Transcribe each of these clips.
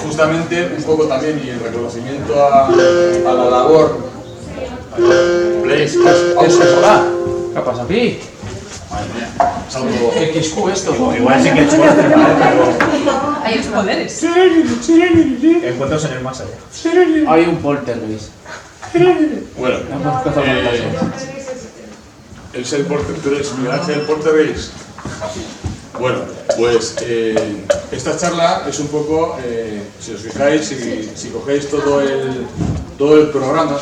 justamente un poco también y el reconocimiento a la labor. Hola, ¿qué pasa aquí? Madre mía, salgo XQ esto. Igual sí que es fuerte, ¿vale? Hay los poderes. Pero encuentros en el más allá. Hay un poltergeist. Bueno, el ser Porter, tú eres Miguel Ángel Portergeist. Bueno, pues esta charla es un poco, si os fijáis, si cogéis todo el programa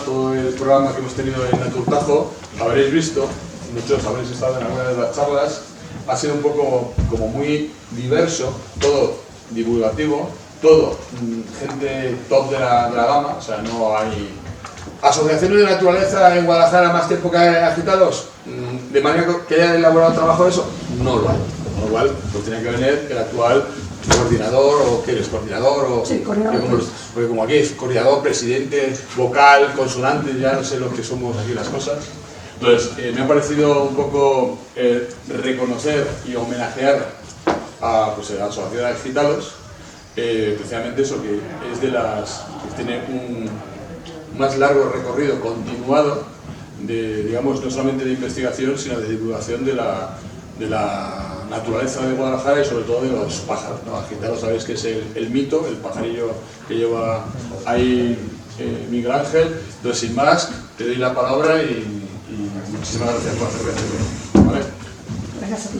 que hemos tenido en Naturtajo, habréis visto, muchos habréis estado en alguna de las charlas, ha sido un poco como muy diverso, todo divulgativo, todo gente top de la gama, o sea, no hay asociaciones de naturaleza en Guadalajara más tiempo que Agitados, de manera que haya elaborado trabajo de eso, no lo hay. Con lo cual, pues tiene que venir el actual coordinador, o que eres coordinador, o sí, coordinador. Porque como aquí es coordinador, presidente, vocal, consonante, ya no sé lo que somos aquí las cosas. Entonces, me ha parecido un poco reconocer y homenajear a la Asociación de Agitados, precisamente eso, que es de las que tiene un más largo recorrido continuado de, digamos, no solamente de investigación, sino de divulgación de la naturaleza de Guadalajara y sobre todo de los pájaros, ¿no? Agitados, sabéis que es el mito, el pajarillo que lleva ahí Miguel Ángel. Entonces, sin más, te doy la palabra y muchísimas gracias por hacerme hacerlo, ¿vale? Gracias a ti.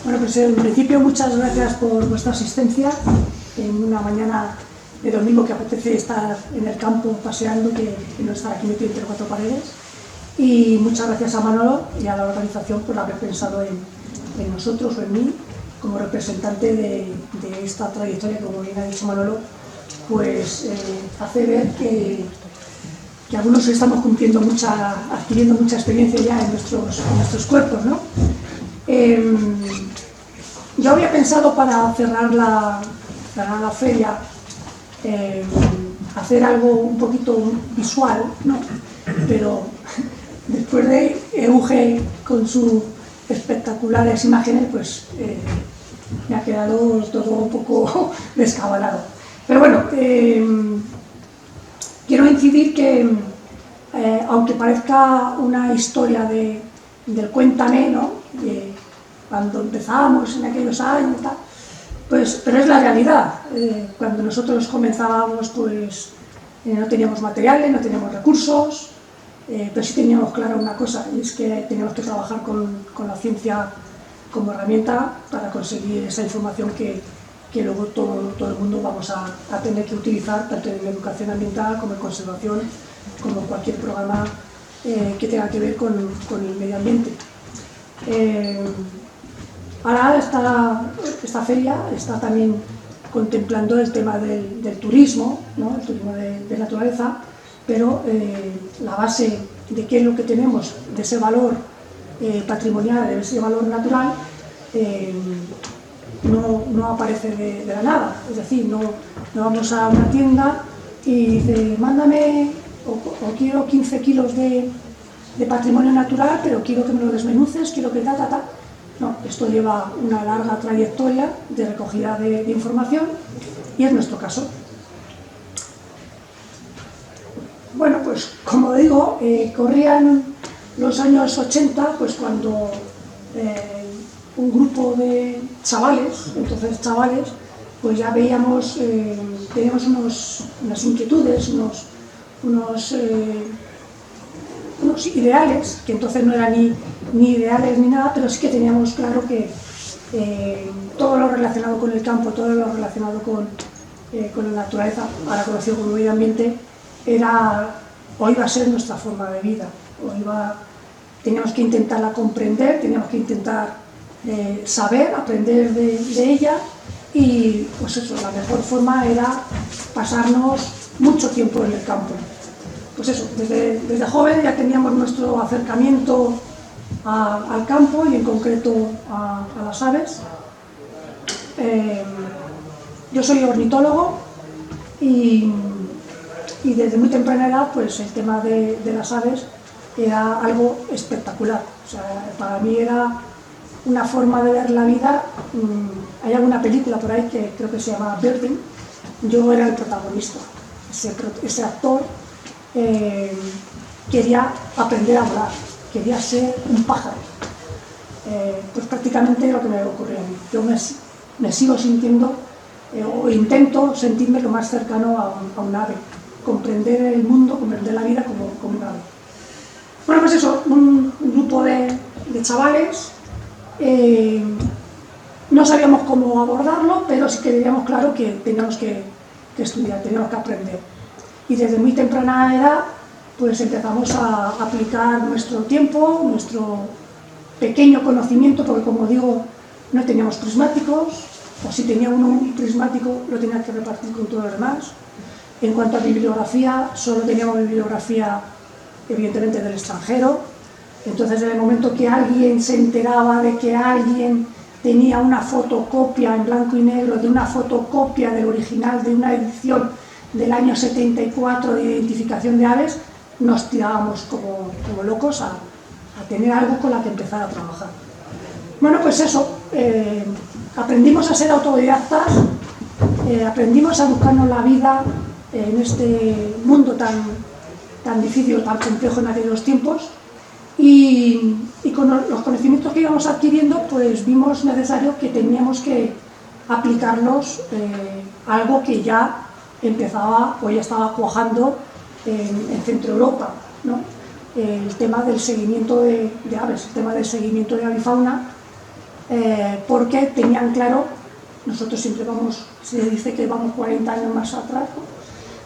Bueno, pues en principio muchas gracias por vuestra asistencia en una mañana de domingo que apetece estar en el campo paseando, que no estar aquí metido entre cuatro paredes. Y muchas gracias a Manolo y a la organización por haber pensado en nosotros o en mí como representante de esta trayectoria que, como bien ha dicho Manolo, pues hace ver que algunos estamos adquiriendo mucha experiencia ya en nuestros cuerpos, ¿no? Yo había pensado, para cerrar la feria, hacer algo un poquito visual, ¿no? Pero después de Euge con sus espectaculares imágenes, pues me ha quedado todo un poco descabalado. Pero bueno, quiero incidir que, aunque parezca una historia del cuéntame, ¿no? De cuando empezamos en aquellos años y tal, pues, pero es la realidad. Cuando nosotros comenzábamos, pues no teníamos materiales, no teníamos recursos, pero sí teníamos clara una cosa, y es que teníamos que trabajar con la ciencia como herramienta para conseguir esa información que luego todo el mundo vamos a tener que utilizar, tanto en educación ambiental como en conservación, como cualquier programa que tenga que ver con el medio ambiente. Ahora esta feria está también contemplando el tema del turismo, ¿no? El turismo de naturaleza, pero la base de qué es lo que tenemos, de ese valor patrimonial, de ese valor natural, no aparece de la nada. Es decir, no vamos a una tienda y dice, mándame, o quiero 15 kilos de patrimonio natural, pero quiero que me lo desmenuces, quiero que ta. No, esto lleva una larga trayectoria de recogida de información, y es nuestro caso. Bueno, pues como digo, corrían los años 80, pues cuando un grupo de chavales, pues ya veíamos, teníamos unas inquietudes, unos ideales, que entonces no eran ni ideales ni nada, pero sí que teníamos claro que todo lo relacionado con el campo, todo lo relacionado con la naturaleza, ahora conocido como medio ambiente, o iba a ser nuestra forma de vida, teníamos que intentarla comprender, teníamos que intentar saber, aprender de ella, y pues eso, la mejor forma era pasarnos mucho tiempo en el campo. Pues eso, desde joven ya teníamos nuestro acercamiento al campo y en concreto a las aves. Yo soy ornitólogo y desde muy temprana edad, pues el tema de las aves era algo espectacular. O sea, para mí era una forma de ver la vida. Hay alguna película por ahí que creo que se llama Birding. Yo era el protagonista. Ese actor quería aprender a volar, quería ser un pájaro. Pues prácticamente lo que me ocurrió a mí. Yo me sigo sintiendo, o intento sentirme lo más cercano a un ave, comprender el mundo, comprender la vida como un ave. Bueno, pues eso, un grupo de chavales, no sabíamos cómo abordarlo, pero sí que teníamos claro que teníamos que estudiar, teníamos que aprender. Y desde muy temprana edad, pues empezamos a aplicar nuestro tiempo, nuestro pequeño conocimiento, porque como digo, no teníamos prismáticos, o si tenía uno un prismático, lo tenía que repartir con todos los demás. En cuanto a bibliografía, solo teníamos bibliografía, evidentemente, del extranjero. Entonces, en el momento que alguien se enteraba de que alguien tenía una fotocopia en blanco y negro de una fotocopia del original de una edición del año 74 de identificación de aves, nos tirábamos como locos a tener algo con la que empezar a trabajar. Bueno, pues eso, aprendimos a ser autodidactas, aprendimos a buscarnos la vida en este mundo tan difícil, tan complejo en aquellos tiempos, y con los conocimientos que íbamos adquiriendo, pues vimos necesario que teníamos que aplicarlos a algo que ya empezaba o ya estaba cuajando en Centro Europa, ¿no? El tema del seguimiento de aves, el tema del seguimiento de avifauna, porque tenían claro, nosotros siempre se dice que vamos 40 años más atrás, ¿no?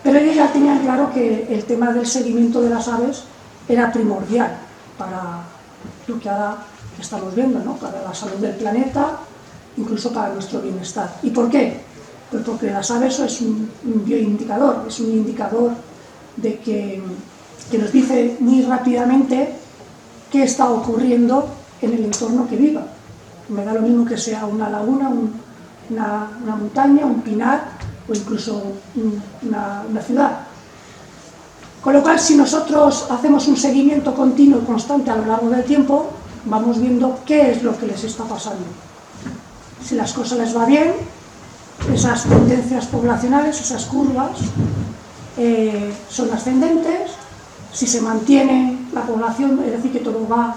Pero ellos ya tenían claro que el tema del seguimiento de las aves era primordial para lo que ahora estamos viendo, ¿no? Para la salud del planeta, incluso para nuestro bienestar. ¿Y por qué? Pues porque las aves es un bioindicador, es un indicador de que nos dice muy rápidamente qué está ocurriendo en el entorno que viva. Me da lo mismo que sea una laguna, una montaña, un pinar o incluso una ciudad. Con lo cual, si nosotros hacemos un seguimiento continuo y constante a lo largo del tiempo, vamos viendo qué es lo que les está pasando. Si las cosas les va bien, esas tendencias poblacionales, esas curvas, son ascendentes. Si se mantiene la población, es decir, que todo va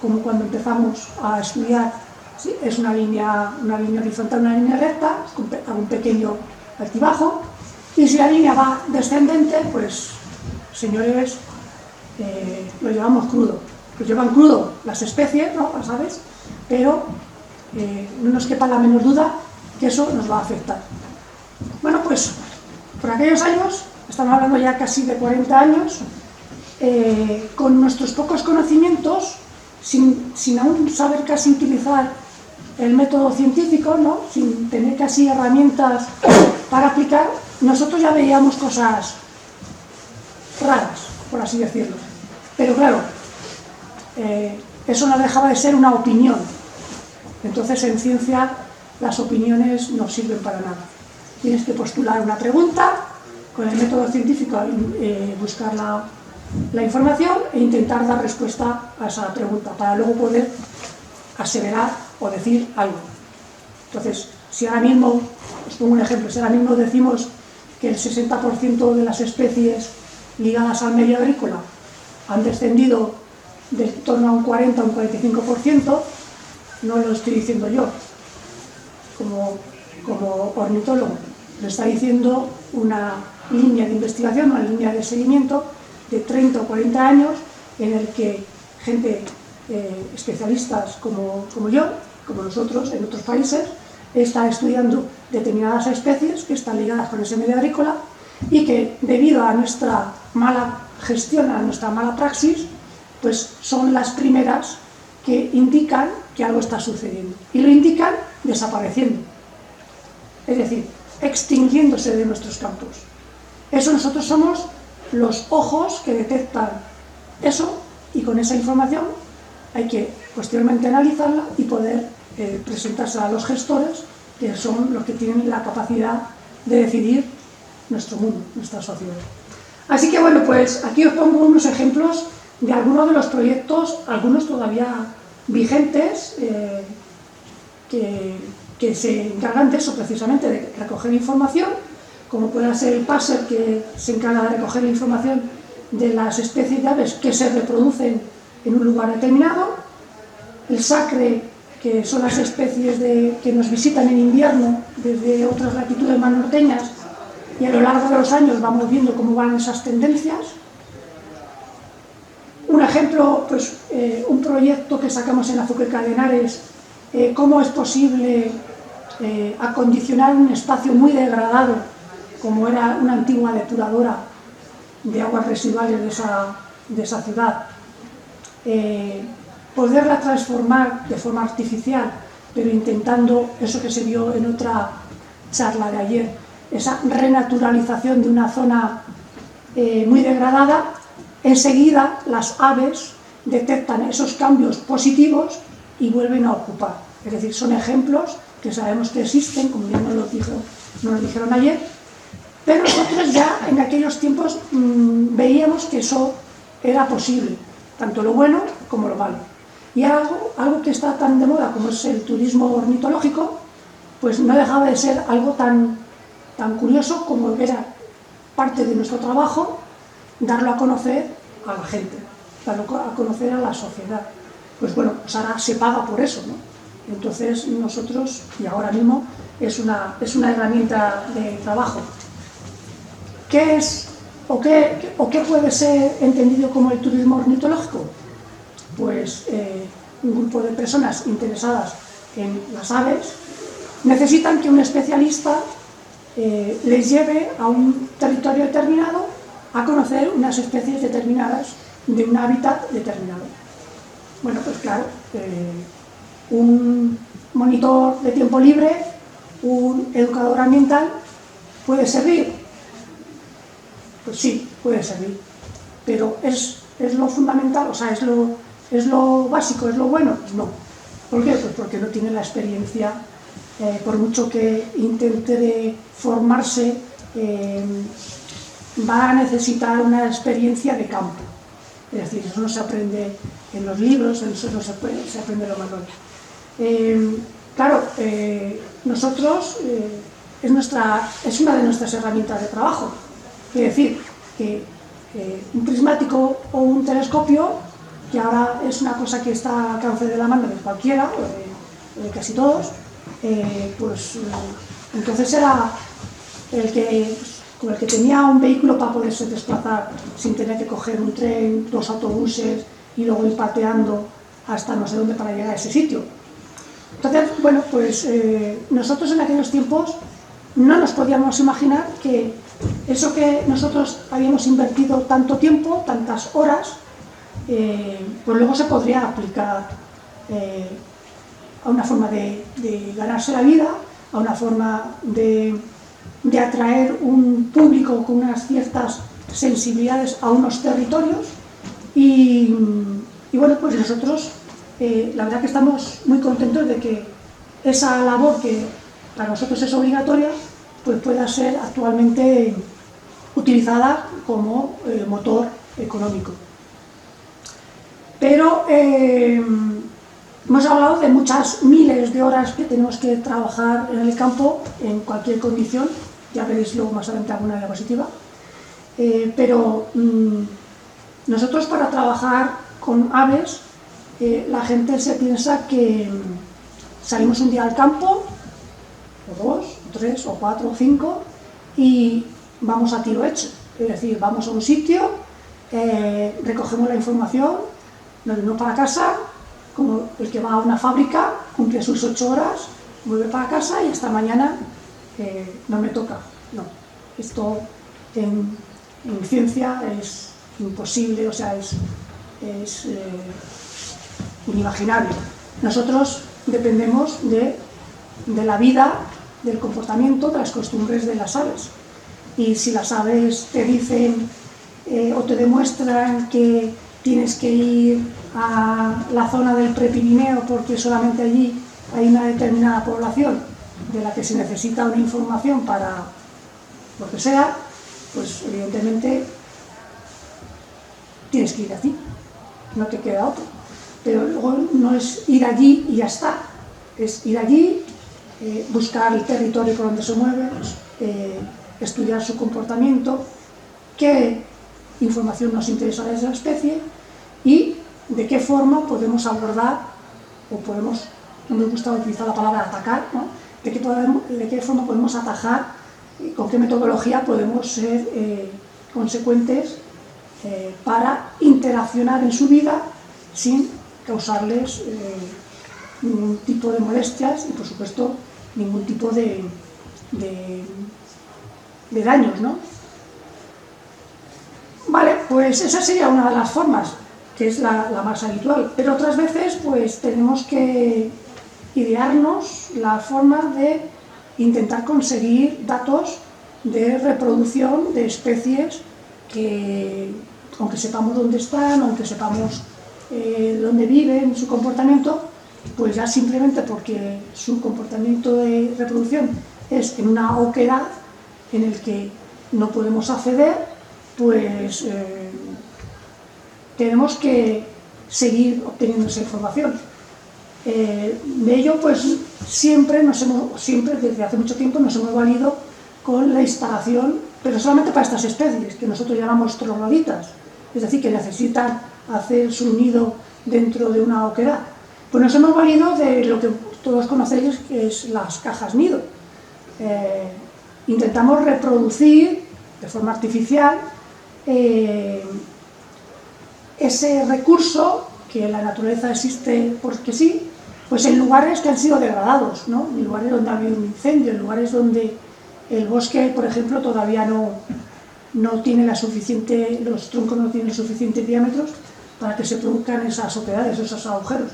como cuando empezamos a estudiar, ¿sí? Es una línea horizontal, una línea recta, con un pequeño altibajo. Y si la línea va descendente, pues, señores, lo llevamos crudo. Lo llevan crudo las especies, ¿no? Las aves, pero no nos quepa la menor duda que eso nos va a afectar. Bueno, pues, por aquellos años, estamos hablando ya casi de 40 años, con nuestros pocos conocimientos, sin aún saber casi utilizar el método científico, ¿no? Sin tener casi herramientas para aplicar, nosotros ya veíamos cosas raras, por así decirlo. Pero claro, eso no dejaba de ser una opinión. Entonces, en ciencia, las opiniones no sirven para nada. Tienes que postular una pregunta, con el método científico buscar la información e intentar dar respuesta a esa pregunta para luego poder aseverar o decir algo. Entonces, si ahora mismo, os pongo un ejemplo, si ahora mismo decimos que el 60% de las especies ligadas al medio agrícola han descendido de torno a un 40 o un 45%, no lo estoy diciendo yo como ornitólogo, lo está diciendo una línea de investigación, una línea de seguimiento de 30 o 40 años en el que gente, especialistas como yo, como nosotros en otros países, está estudiando determinadas especies que están ligadas con ese medio agrícola y que debido a nuestra mala gestión, a nuestra mala praxis, pues son las primeras que indican que algo está sucediendo. Y lo indican desapareciendo, es decir, extinguiéndose de nuestros campos. Eso nosotros somos los ojos que detectan eso, y con esa información hay que posteriormente analizarla y poder presentársela a los gestores, que son los que tienen la capacidad de decidir nuestro mundo, nuestra sociedad. Así que bueno, pues aquí os pongo unos ejemplos de algunos de los proyectos, algunos todavía vigentes que se encargan de eso precisamente, de recoger información, como puede ser el PASER, que se encarga de recoger la información de las especies de aves que se reproducen en un lugar determinado, el SACRE, que son las especies que nos visitan en invierno desde otras latitudes más norteñas, y a lo largo de los años vamos viendo cómo van esas tendencias. Un ejemplo, pues un proyecto que sacamos en la Fuqueca de Henares, cómo es posible acondicionar un espacio muy degradado, como era una antigua depuradora de aguas residuales de esa ciudad, poderla transformar de forma artificial, pero intentando eso que se vio en otra charla de ayer, esa renaturalización de una zona muy degradada. Enseguida las aves detectan esos cambios positivos y vuelven a ocupar. Es decir, son ejemplos que sabemos que existen, como ya nos lo dijeron ayer, pero nosotros ya en aquellos tiempos veíamos que eso era posible, tanto lo bueno como lo malo. Y algo que está tan de moda como es el turismo ornitológico, pues no dejaba de ser algo tan curioso como era parte de nuestro trabajo, darlo a conocer a la gente, darlo a conocer a la sociedad. Pues bueno, pues ahora se paga por eso, ¿no? Entonces nosotros, y ahora mismo, es una herramienta de trabajo. ¿Qué es o qué puede ser entendido como el turismo ornitológico? Pues un grupo de personas interesadas en las aves necesitan que un especialista les lleve a un territorio determinado a conocer unas especies determinadas de un hábitat determinado. Bueno, pues claro, un monitor de tiempo libre, un educador ambiental, ¿puede servir? Pues sí, puede servir, pero ¿es lo fundamental? O sea, ¿es lo básico, es lo bueno? Pues no. ¿Por qué? Pues porque no tiene la experiencia, por mucho que intente de formarse, va a necesitar una experiencia de campo. Es decir, eso no se aprende en los libros, eso no se aprende en los manuales. Claro, nosotros, es una de nuestras herramientas de trabajo. Quiere decir que un prismático o un telescopio, que ahora es una cosa que está al alcance de la mano de cualquiera, o de casi todos, pues entonces era como el que tenía un vehículo para poderse desplazar sin tener que coger un tren, 2 autobuses y luego ir pateando hasta no sé dónde para llegar a ese sitio. Entonces, bueno, pues nosotros en aquellos tiempos no nos podíamos imaginar que eso que nosotros habíamos invertido tanto tiempo, tantas horas, pues luego se podría aplicar a una forma de ganarse la vida, a una forma de atraer un público con unas ciertas sensibilidades a unos territorios y bueno, pues nosotros la verdad que estamos muy contentos de que esa labor que para nosotros es obligatoria pues pueda ser actualmente utilizada como motor económico. Pero hemos hablado de muchas miles de horas que tenemos que trabajar en el campo en cualquier condición, ya veréis luego más adelante alguna diapositiva, pero nosotros para trabajar con aves, la gente se piensa que salimos un día al campo, o 2, o 3, o 4, o 5, y vamos a tiro hecho, es decir, vamos a un sitio, recogemos la información, nos venimos para casa, como el que va a una fábrica, cumple sus 8 horas, vuelve para casa y hasta mañana no me toca. No, esto en ciencia es imposible, o sea, es inimaginable. Nosotros dependemos de la vida, del comportamiento, de las costumbres de las aves. Y si las aves te dicen o te demuestran que tienes que ir a la zona del Prepirineo porque solamente allí hay una determinada población de la que se necesita una información para lo que sea, pues evidentemente tienes que ir así, no te queda otro. pero luego no es ir allí y ya está, es ir allí, buscar el territorio por donde se mueve, estudiar su comportamiento, qué información nos interesa de esa especie y de qué forma podemos abordar, o podemos, no me gusta utilizar la palabra atacar, ¿no? De qué forma podemos atajar, con qué metodología podemos ser consecuentes para interaccionar en su vida sin causarles ningún tipo de molestias y, por supuesto, ningún tipo de daños, ¿no? Vale, pues esa sería una de las formas, que es la más habitual, pero otras veces pues tenemos que idearnos la forma de intentar conseguir datos de reproducción de especies que, aunque sepamos dónde están, aunque sepamos dónde viven, su comportamiento, pues ya simplemente porque su comportamiento de reproducción es en una oquedad en el que no podemos acceder, pues tenemos que seguir obteniendo esa información. De ello, pues siempre desde hace mucho tiempo nos hemos valido con la instalación, pero solamente para estas especies, que nosotros llamamos trogloditas, es decir, que necesitan hacer su nido dentro de una oquedad. Pues nos hemos valido de lo que todos conocéis, que es las cajas nido. Intentamos reproducir de forma artificial ese recurso que en la naturaleza existe porque sí, pues en lugares que han sido degradados, ¿no? En lugares donde ha habido un incendio, en lugares donde el bosque, por ejemplo, todavía no tiene los troncos no tienen suficientes diámetros para que se produzcan esas oquedades, esos agujeros.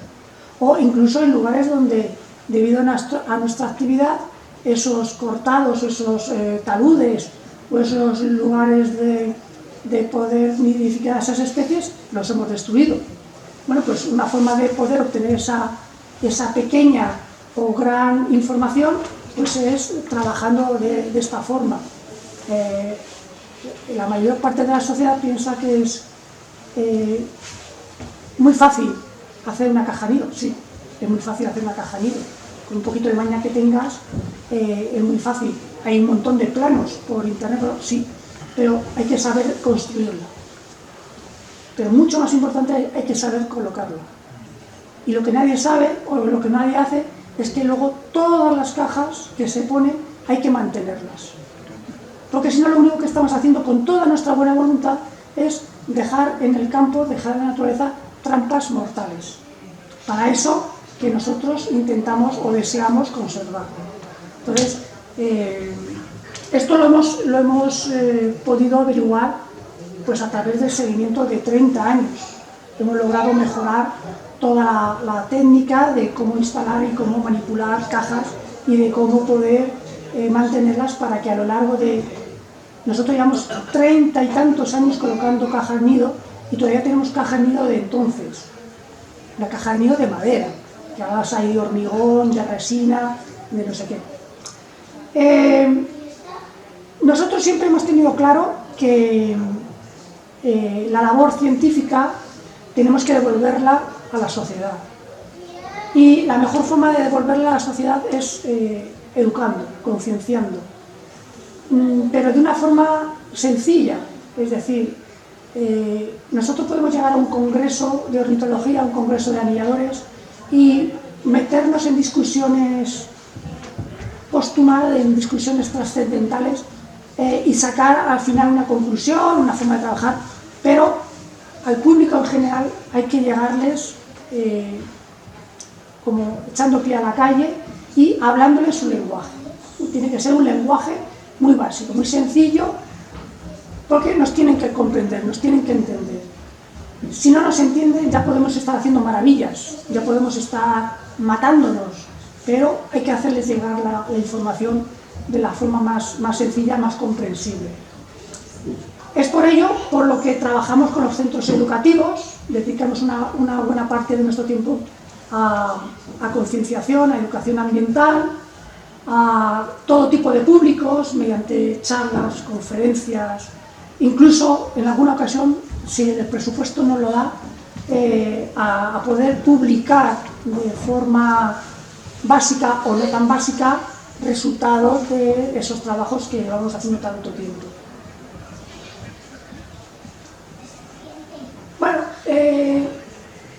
O incluso en lugares donde, debido a nuestra actividad, esos cortados, esos taludes o esos lugares de poder nidificar a esas especies, los hemos destruido. Bueno, pues una forma de poder obtener esa pequeña o gran información, pues es trabajando de esta forma. La mayor parte de la sociedad piensa que es muy fácil hacer una caja nido. Sí, es muy fácil hacer una caja nido. Con un poquito de maña que tengas, es muy fácil. Hay un montón de planos por internet, sí, pero hay que saber construirla. Pero mucho más importante, hay que saber colocarla. Y lo que nadie sabe, o lo que nadie hace, es que luego todas las cajas que se ponen hay que mantenerlas. Porque si no, lo único que estamos haciendo con toda nuestra buena voluntad es dejar en el campo, dejar en la naturaleza trampas mortales. Para eso que nosotros intentamos o deseamos conservar. Entonces, esto lo hemos podido averiguar pues a través del seguimiento de 30 años. Hemos logrado mejorar toda la técnica de cómo instalar y cómo manipular cajas y de cómo poder mantenerlas para que a lo largo de... Nosotros llevamos 30 y tantos años colocando cajas nido y todavía tenemos cajas nido de entonces. Una caja de nido de madera, que ahora hay de hormigón, de resina, de no sé qué. Nosotros siempre hemos tenido claro que la labor científica tenemos que devolverla a la sociedad. Y la mejor forma de devolverla a la sociedad es educando, concienciando. Pero de una forma sencilla, es decir, nosotros podemos llegar a un congreso de ornitología, a un congreso de anilladores y meternos en discusiones póstumas, en discusiones trascendentales y sacar al final una conclusión, una forma de trabajar, pero al público en general hay que llegarles como echando pie a la calle y hablándoles su lenguaje. Tiene que ser un lenguaje muy básico, muy sencillo, porque nos tienen que comprender, nos tienen que entender. Si no nos entienden, ya podemos estar haciendo maravillas, ya podemos estar matándonos, pero hay que hacerles llegar la información de la forma más sencilla, más comprensible. Es por ello por lo que trabajamos con los centros educativos, dedicamos una buena parte de nuestro tiempo a concienciación, a educación ambiental, a todo tipo de públicos, mediante charlas, conferencias, incluso en alguna ocasión, si el presupuesto no lo da, a poder publicar de forma básica o no tan básica resultados de esos trabajos que llevamos haciendo tanto tiempo. Bueno,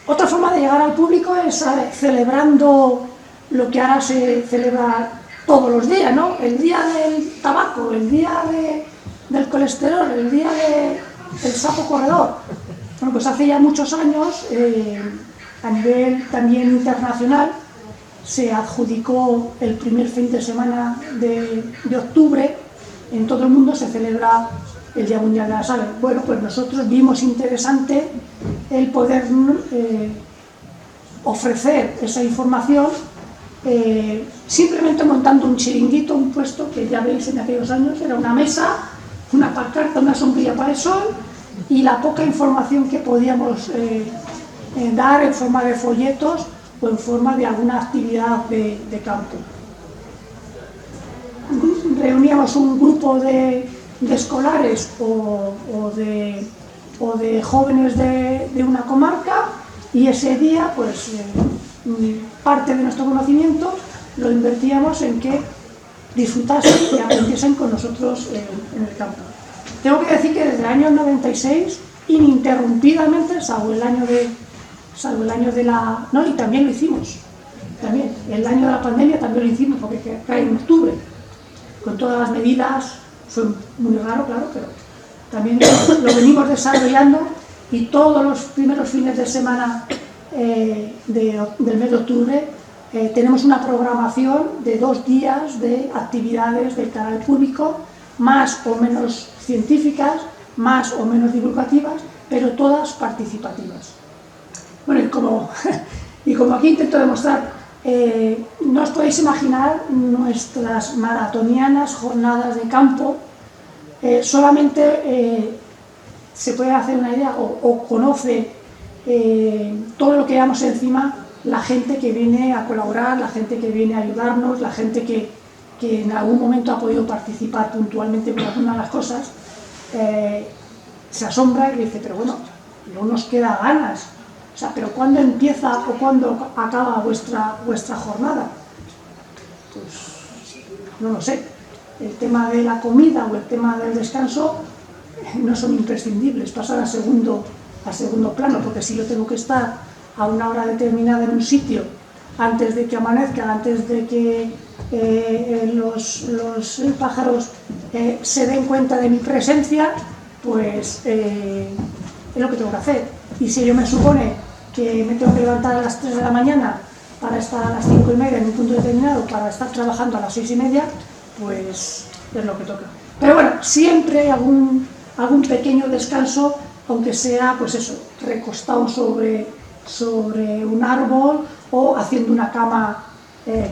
otra forma de llegar al público es celebrando lo que ahora se celebra todos los días, ¿no? El día del tabaco, el día del colesterol, el día del sapo corredor. Bueno, pues hace ya muchos años, a nivel también internacional, se adjudicó el primer fin de semana de octubre, en todo el mundo se celebra el Día Mundial de la Savia. Bueno, pues nosotros vimos interesante el poder ofrecer esa información simplemente montando un chiringuito, un puesto que ya veis en aquellos años, era una mesa, una pancarta, una sombrilla para el sol y la poca información que podíamos dar en forma de folletos o en forma de alguna actividad de campo. Reuníamos un grupo de escolares o de jóvenes de una comarca y ese día pues parte de nuestro conocimiento lo invertíamos en que disfrutasen y aprendiesen con nosotros en el campo. Tengo que decir que desde el año 96 ininterrumpidamente, salvo el año de la... no, y también lo hicimos, también, el año de la pandemia también lo hicimos porque cae en octubre, con todas las medidas, fue muy raro, claro, pero también lo venimos desarrollando y todos los primeros fines de semana del mes de octubre tenemos una programación de 2 días de actividades del canal público, más o menos científicas, más o menos divulgativas, pero todas participativas. Bueno, y como aquí intento demostrar, no os podéis imaginar nuestras maratonianas jornadas de campo, solamente se puede hacer una idea o conoce todo lo que llevamos encima la gente que viene a colaborar, la gente que viene a ayudarnos, la gente que en algún momento ha podido participar puntualmente con alguna de las cosas, se asombra y dice, pero bueno, no nos queda ganas. O sea, pero ¿cuándo empieza o cuándo acaba vuestra jornada? Pues no lo sé. El tema de la comida o el tema del descanso no son imprescindibles, pasan a segundo plano, porque si yo tengo que estar a una hora determinada en un sitio antes de que amanezca, antes de que los pájaros se den cuenta de mi presencia, pues es lo que tengo que hacer. Y si yo me supone que me tengo que levantar a las 3 de la mañana para estar a las 5:30 en un punto determinado, para estar trabajando a las 6:30, pues es lo que toca. Pero bueno, siempre hay algún pequeño descanso, aunque sea, pues eso, recostado sobre un árbol o haciendo una cama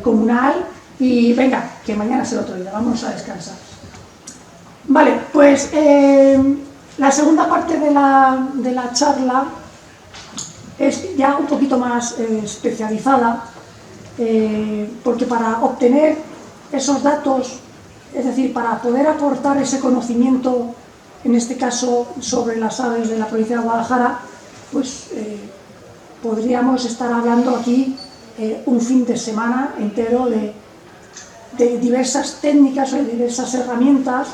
comunal y venga, que mañana es el otro día, vamos a descansar. Vale, pues la segunda parte de la charla es ya un poquito más especializada, porque para obtener esos datos, es decir, para poder aportar ese conocimiento, en este caso sobre las aves de la provincia de Guadalajara, pues podríamos estar hablando aquí un fin de semana entero de diversas técnicas o de diversas herramientas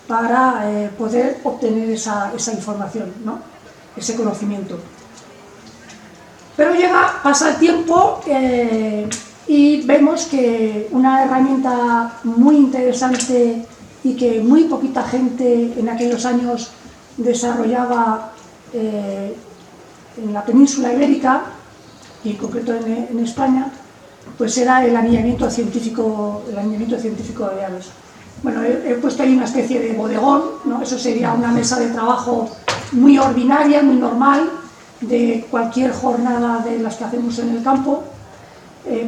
para poder obtener esa información, ¿no? Ese conocimiento. Pero pasa el tiempo y vemos que una herramienta muy interesante y que muy poquita gente en aquellos años desarrollaba en la península ibérica, y en concreto en España, pues era el anillamiento científico de aves. Bueno, he puesto ahí una especie de bodegón, ¿no? Eso sería una mesa de trabajo muy ordinaria, muy normal, de cualquier jornada de las que hacemos en el campo,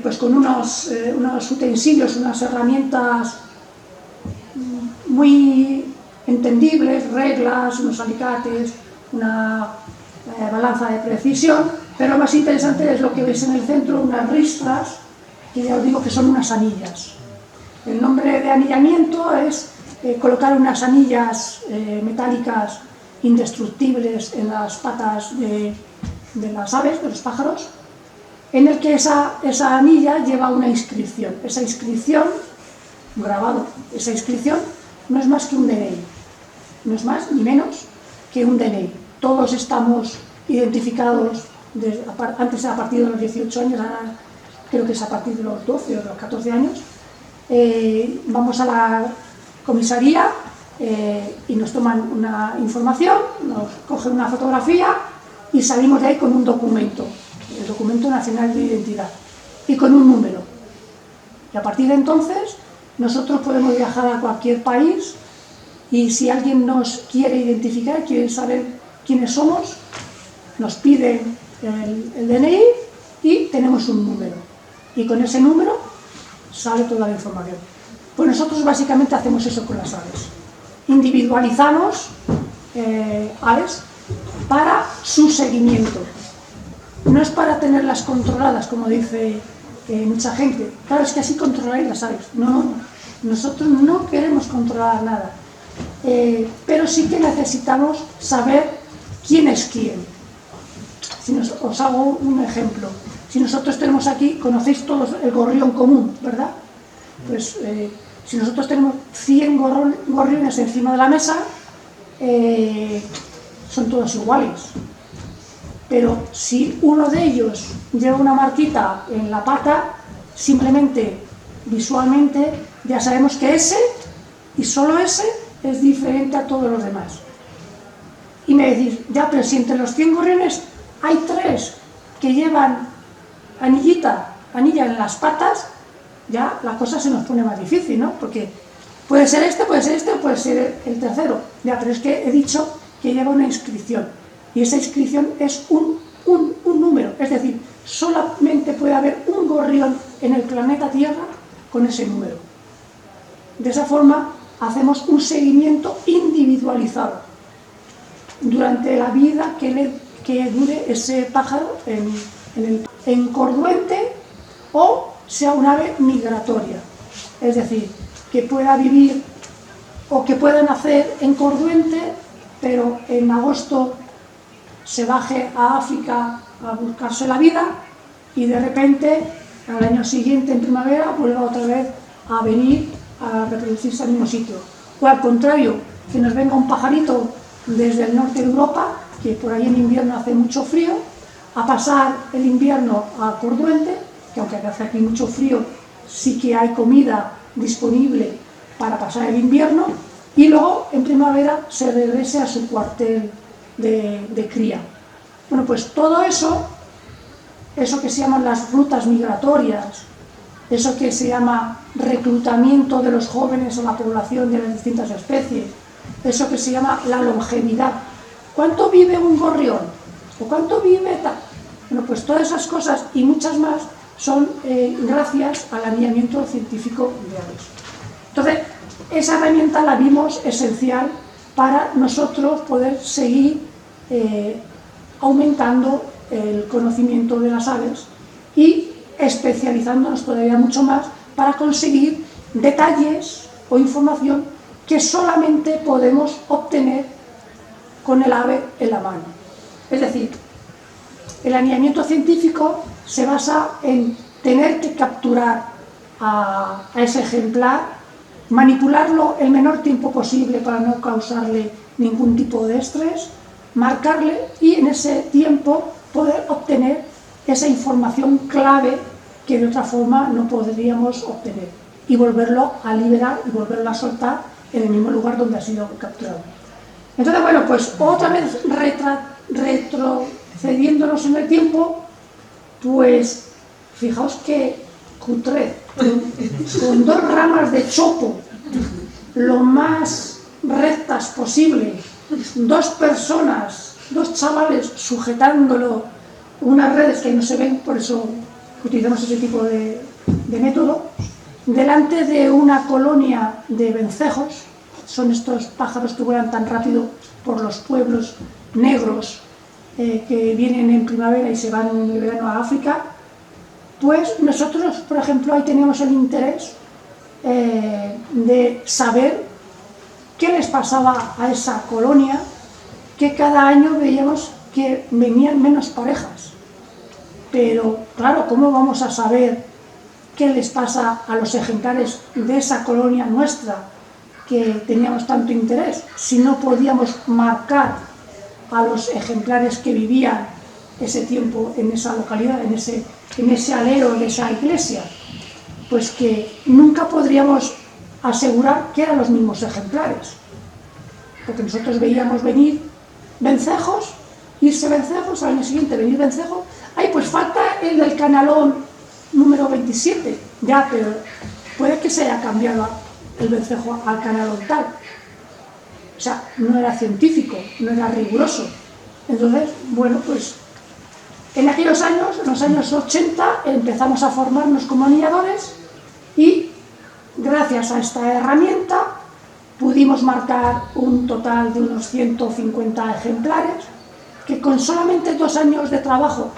pues con unos utensilios, unas herramientas muy entendibles, reglas, unos alicates, una balanza de precisión, pero lo más interesante es lo que veis en el centro, unas ristras, que ya os digo que son unas anillas. El nombre de anillamiento es colocar unas anillas metálicas indestructibles en las patas de las aves, de los pájaros, en el que esa anilla lleva una inscripción. Esa inscripción, grabado, esa inscripción no es más que un DNI, no es más ni menos que un DNI. Todos estamos identificados, antes a partir de los 18 años, ahora creo que es a partir de los 12 o de los 14 años, vamos a la comisaría y nos toman una información, nos cogen una fotografía y salimos de ahí con un documento, el documento nacional de identidad, y con un número. Y a partir de entonces nosotros podemos viajar a cualquier país y si alguien nos quiere identificar, quiere saber quiénes somos, nos piden el DNI y tenemos un número. Y con ese número sale toda la información. Pues nosotros básicamente hacemos eso con las aves. Individualizamos aves para su seguimiento. No es para tenerlas controladas, como dice mucha gente. Claro, es que así controláis las aves. No, nosotros no queremos controlar nada. Pero sí que necesitamos saber quién es quién. Os hago un ejemplo. Si nosotros tenemos aquí, conocéis todos el gorrión común, ¿verdad? Pues si nosotros tenemos 100 gorriones encima de la mesa, son todos iguales. Pero si uno de ellos lleva una marquita en la pata, simplemente visualmente ya sabemos que ese, y solo ese, es diferente a todos los demás. Y me decís, ya, pero si entre los 100 gorriones hay 3 que llevan anilla en las patas, ya la cosa se nos pone más difícil, ¿no? Porque puede ser este, puede ser este, o puede ser el tercero. Ya, pero es que he dicho que lleva una inscripción. Y esa inscripción es un número. Es decir, solamente puede haber un gorrión en el planeta Tierra con ese número. De esa forma hacemos un seguimiento individualizado durante la vida que dure ese pájaro en corduente o sea un ave migratoria. Es decir, que pueda vivir o que pueda nacer en corduente, pero en agosto se baje a África a buscarse la vida y de repente al año siguiente en primavera vuelva otra vez a venir a reproducirse al mismo sitio. O al contrario, que nos venga un pajarito desde el norte de Europa, que por ahí en invierno hace mucho frío, a pasar el invierno a corduente, que aunque hace aquí mucho frío, sí que hay comida disponible para pasar el invierno, y luego en primavera se regrese a su cuartel de cría. Bueno, pues todo eso que se llaman las rutas migratorias, eso que se llama reclutamiento de los jóvenes o la población de las distintas especies, eso que se llama la longevidad. ¿Cuánto vive un gorrión? ¿O cuánto vive tal? Bueno, pues todas esas cosas y muchas más son gracias al alineamiento científico de aves. Entonces, esa herramienta la vimos esencial para nosotros poder seguir aumentando el conocimiento de las aves y especializándonos todavía mucho más para conseguir detalles o información que solamente podemos obtener con el ave en la mano. Es decir, el alineamiento científico se basa en tener que capturar a ese ejemplar, manipularlo el menor tiempo posible para no causarle ningún tipo de estrés, marcarle y en ese tiempo poder obtener esa información clave que de otra forma no podríamos obtener y volverlo a liberar y volverlo a soltar en el mismo lugar donde ha sido capturado. Entonces, bueno, pues otra vez retrocediéndonos en el tiempo, pues fijaos que cutre, con 2 ramas de chopo lo más rectas posible, 2 personas, 2 chavales sujetándolo, unas redes que no se ven, por eso utilizamos ese tipo de método, delante de una colonia de vencejos. Son estos pájaros que vuelan tan rápido por los pueblos negros que vienen en primavera y se van en el verano a África. Pues nosotros, por ejemplo, ahí teníamos el interés de saber qué les pasaba a esa colonia, que cada año veíamos que venían menos parejas. Pero, claro, ¿cómo vamos a saber qué les pasa a los ejemplares de esa colonia nuestra que teníamos tanto interés si no podíamos marcar a los ejemplares que vivían ese tiempo en esa localidad, en ese alero de esa iglesia? Pues que nunca podríamos asegurar que eran los mismos ejemplares, porque nosotros veíamos venir vencejos, irse vencejos, al año siguiente venir vencejos. Ay, pues falta el del canalón número 27, ya, pero puede que se haya cambiado el vencejo al canalón tal. O sea, no era científico, no era riguroso. Entonces, bueno, pues en aquellos años, en los años 80, empezamos a formarnos como anilladores y gracias a esta herramienta pudimos marcar un total de unos 150 ejemplares que con solamente 2 años de trabajo,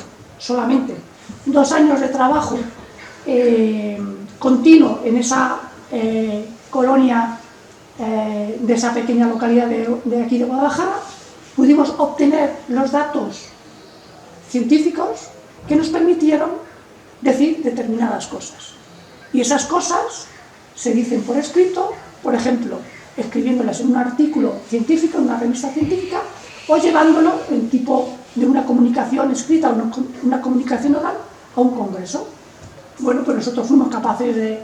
continuo en esa colonia de esa pequeña localidad de aquí de Guadalajara, pudimos obtener los datos científicos que nos permitieron decir determinadas cosas. Y esas cosas se dicen por escrito, por ejemplo, escribiéndolas en un artículo científico, en una revista científica, o llevándolo en tipo de una comunicación escrita o una comunicación oral a un congreso. Bueno, pues nosotros fuimos capaces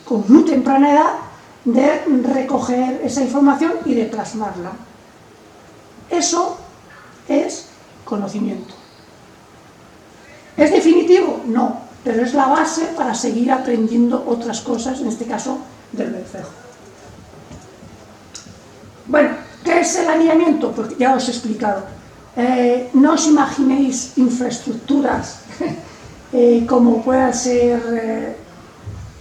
con muy temprana edad, de recoger esa información y de plasmarla. Eso es conocimiento. ¿Es definitivo? No, pero es la base para seguir aprendiendo otras cosas, en este caso del vencejo. Bueno, ¿qué es el anillamiento? Pues ya os he explicado. No os imaginéis infraestructuras como pueda ser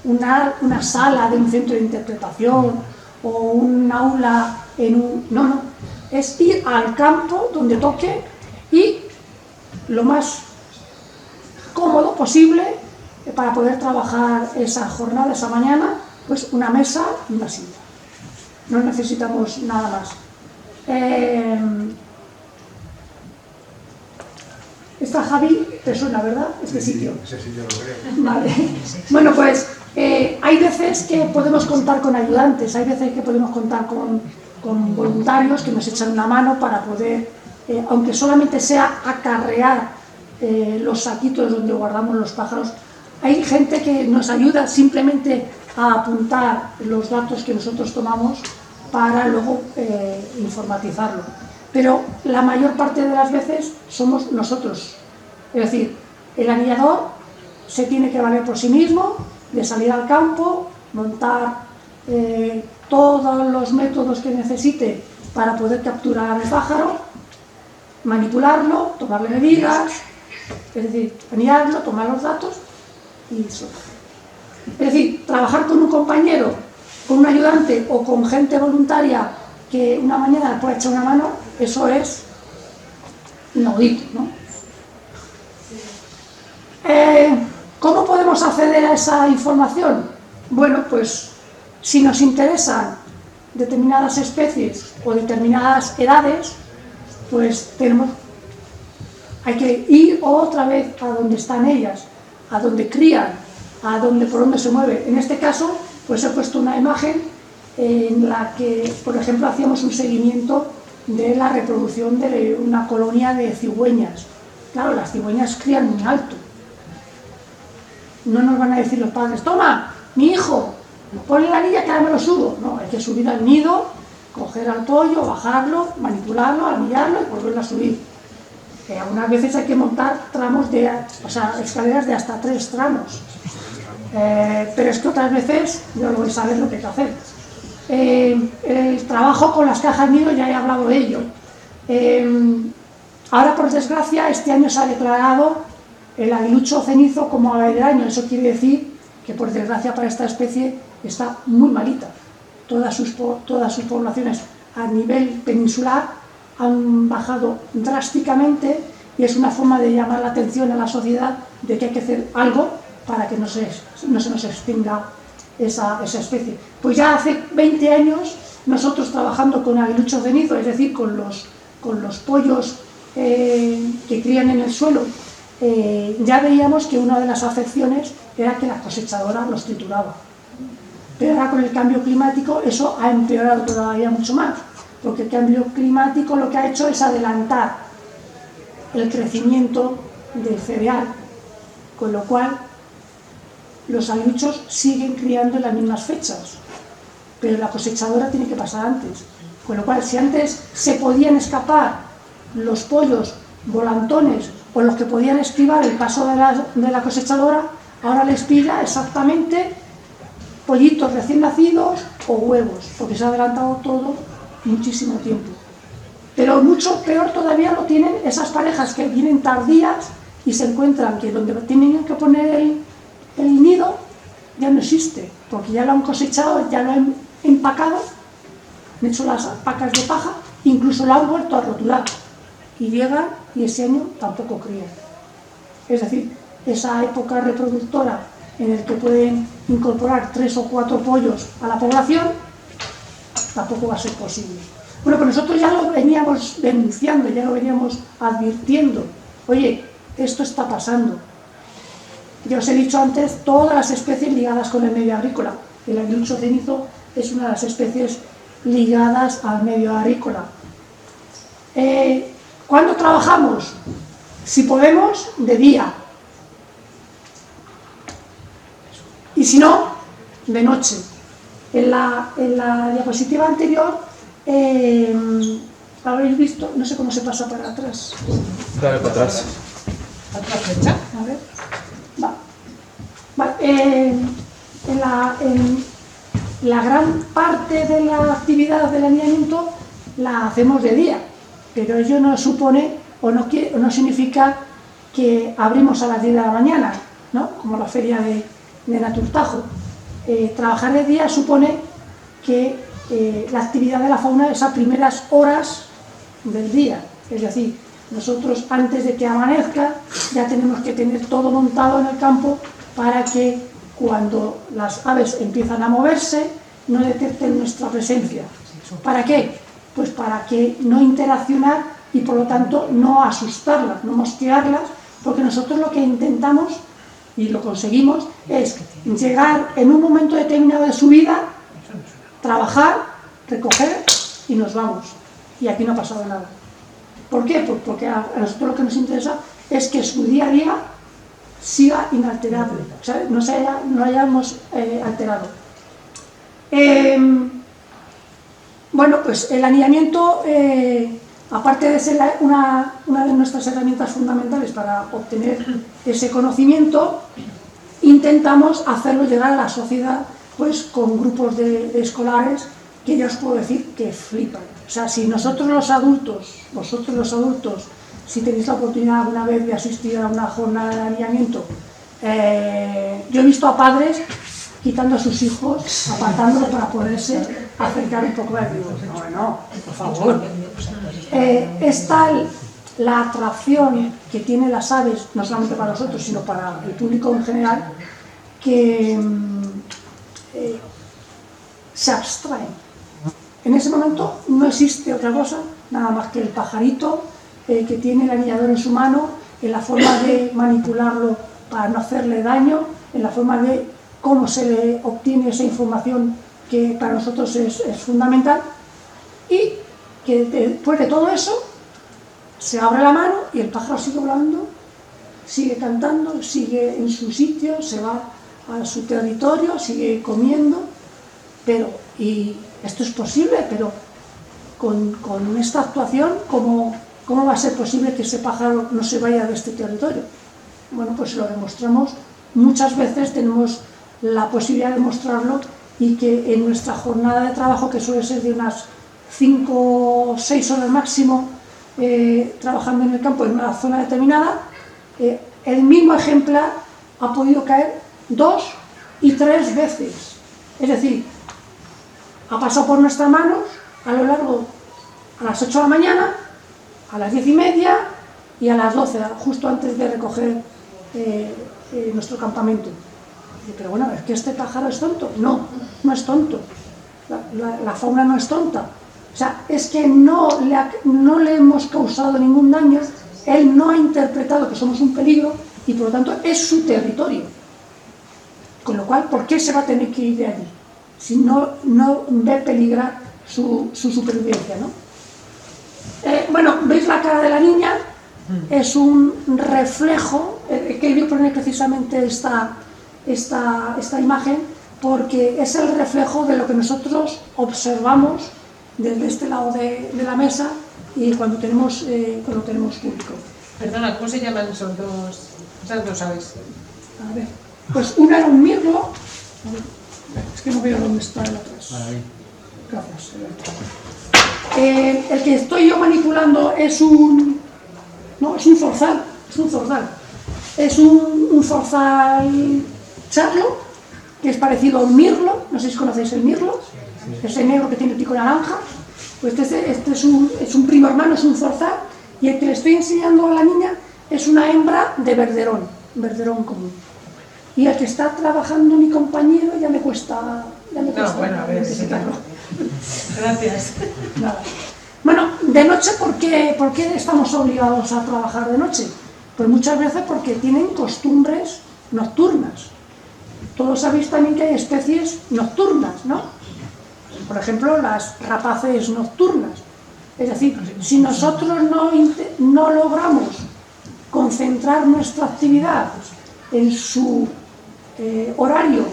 una sala de un centro de interpretación o un aula en un... No, es ir al campo donde toque y lo más cómodo posible para poder trabajar esa jornada, esa mañana, pues una mesa y una silla. No necesitamos nada más. Esta Javi te suena, ¿verdad? Este sitio. Ese sitio lo creo. Vale. Bueno, pues hay veces que podemos contar con ayudantes, hay veces que podemos contar con voluntarios que nos echan una mano para poder, aunque solamente sea acarrear los saquitos donde guardamos los pájaros. Hay gente que nos ayuda simplemente a apuntar los datos que nosotros tomamos para luego informatizarlo. Pero la mayor parte de las veces somos nosotros. Es decir, el anillador se tiene que valer por sí mismo, de salir al campo, montar todos los métodos que necesite para poder capturar el pájaro, manipularlo, tomarle medidas, es decir, anillarlo, tomar los datos y eso. Es decir, trabajar con un compañero, con un ayudante o con gente voluntaria que una mañana pueda echar una mano, eso es inaudito, ¿no? ¿Cómo podemos acceder a esa información? Bueno, pues si nos interesan determinadas especies o determinadas edades, pues hay que ir otra vez a donde están ellas, a donde crían, por donde se mueve. En este caso, pues he puesto una imagen en la que, por ejemplo, hacíamos un seguimiento de la reproducción de una colonia de cigüeñas. Claro, las cigüeñas crían muy alto. No nos van a decir los padres, toma, mi hijo, ponle la anilla que ahora me lo subo. No, hay que subir al nido, coger al pollo, bajarlo, manipularlo, anillarlo y volverlo a subir. Algunas veces hay que montar tramos escaleras de hasta 3 tramos. Pero es que otras veces yo lo voy a saber lo que hay que hacer. El trabajo con las cajas nido ya he hablado de ello. Ahora, por desgracia, este año se ha declarado el aguilucho cenizo como ave del año. Eso quiere decir que, por desgracia, para esta especie está muy malita. Todas sus poblaciones a nivel peninsular han bajado drásticamente y es una forma de llamar la atención a la sociedad de que hay que hacer algo para que no se nos extinga esa especie. Pues ya hace 20 años nosotros trabajando con aguilucho cenizo, es decir, con con los pollos que crían en el suelo, ya veíamos que una de las afecciones era que la cosechadora los trituraba. Pero ahora con el cambio climático eso ha empeorado todavía mucho más, porque el cambio climático lo que ha hecho es adelantar el crecimiento del cereal, con lo cual los aluchos siguen criando en las mismas fechas, pero la cosechadora tiene que pasar antes. Con lo cual, si antes se podían escapar los pollos volantones o los que podían esquivar el paso de la cosechadora, ahora les pilla exactamente pollitos recién nacidos o huevos, porque se ha adelantado todo muchísimo tiempo. Pero mucho peor todavía lo tienen esas parejas que vienen tardías y se encuentran que donde tienen que poner el nido ya no existe, porque ya lo han cosechado, ya lo han empacado, han hecho las pacas de paja, incluso lo han vuelto a rotular y llegan y ese año tampoco crían. Es decir, esa época reproductora en la que pueden incorporar 3 o 4 pollos a la población tampoco va a ser posible. Bueno, pues nosotros ya lo veníamos denunciando, ya lo veníamos advirtiendo. Oye, esto está pasando. Ya os he dicho antes, todas las especies ligadas con el medio agrícola. El aguilucho cenizo es una de las especies ligadas al medio agrícola. ¿Cuándo trabajamos? Si podemos, de día. Y si no, de noche. En la diapositiva anterior habéis visto, no sé cómo se pasa para atrás. Dale para atrás. ¿Otra flecha? A ver. Vale. En la gran parte de la actividad del aniñamiento la hacemos de día, pero ello no supone o no significa que abrimos a las 10 de la mañana, ¿no? Como la feria de Naturtajo. Trabajar de día supone que la actividad de la fauna es a primeras horas del día, es decir, nosotros antes de que amanezca ya tenemos que tener todo montado en el campo para que cuando las aves empiezan a moverse no detecten nuestra presencia. ¿Para qué? Pues para que no interaccionar y por lo tanto no asustarlas, no mosquearlas, porque nosotros lo que intentamos y lo conseguimos es llegar en un momento determinado de su vida, trabajar, recoger y nos vamos. Y aquí no ha pasado nada. ¿Por qué? Pues porque a nosotros lo que nos interesa es que su día a día siga inalterable, o sea, no hayamos alterado. Bueno, pues el anillamiento, aparte de ser una de nuestras herramientas fundamentales para obtener ese conocimiento, intentamos hacerlo llegar a la sociedad pues con grupos de escolares que yo os puedo decir que flipan. O sea, si nosotros los adultos, vosotros los adultos, si tenéis la oportunidad alguna vez de asistir a una jornada de anillamiento, yo he visto a padres quitando a sus hijos, apartándolo para poderse acercar un poco a él. Digo, no, por favor. Es tal la atracción que tienen las aves, no solamente para nosotros, sino para el público en general, que se abstraen. En ese momento no existe otra cosa, nada más que el pajarito que tiene el anillador en su mano, en la forma de manipularlo para no hacerle daño, en la forma de cómo se le obtiene esa información que para nosotros es fundamental, y que después de todo eso se abre la mano y el pájaro sigue volando, sigue cantando, sigue en su sitio, se va a su territorio, sigue comiendo, y esto es posible, pero con esta actuación, ¿cómo va a ser posible que ese pájaro no se vaya de este territorio? Bueno, pues lo demostramos muchas veces, tenemos la posibilidad de mostrarlo, y que en nuestra jornada de trabajo, que suele ser de unas 5 o 6 horas máximo, trabajando en el campo en una zona determinada, el mismo ejemplar ha podido caer 2 y 3 veces. Es decir, ha pasado por nuestras manos a lo largo, a las 8 de la mañana, a las 10:30 y a las 12, justo antes de recoger nuestro campamento. Pero bueno, ¿es que este pájaro es tonto? No, no es tonto. La fauna no es tonta. O sea, es que no le hemos causado ningún daño, él no ha interpretado que somos un peligro y por lo tanto es su territorio. Con lo cual, ¿por qué se va a tener que ir de allí? Si no ve peligrar su supervivencia, ¿no? Bueno, ¿veis la cara de la niña? Es un reflejo, he querido poner precisamente esta imagen, porque es el reflejo de lo que nosotros observamos desde este lado de la mesa y cuando tenemos público. Perdona, ¿cómo se llaman esos dos? Esas dos aves. A ver, pues una era un mirlo. Es que no veo dónde está el atrás. Gracias. El que estoy yo manipulando es un zorzal. Es un zorzal charlo, que es parecido a un mirlo. No sé si conocéis el mirlo. Ese negro que tiene el pico naranja. Pues este es un primo hermano, es un zorzal. Y el que le estoy enseñando a la niña es una hembra de verderón común. Y el que está trabajando mi compañero ya me cuesta bueno, a ver, identificarlo. Gracias. Nada. Bueno, de noche, ¿por qué estamos obligados a trabajar de noche? Pues muchas veces porque tienen costumbres nocturnas. Todos sabéis también que hay especies nocturnas, ¿no? Por ejemplo, las rapaces nocturnas. Es decir, si nosotros no logramos concentrar nuestra actividad en su horario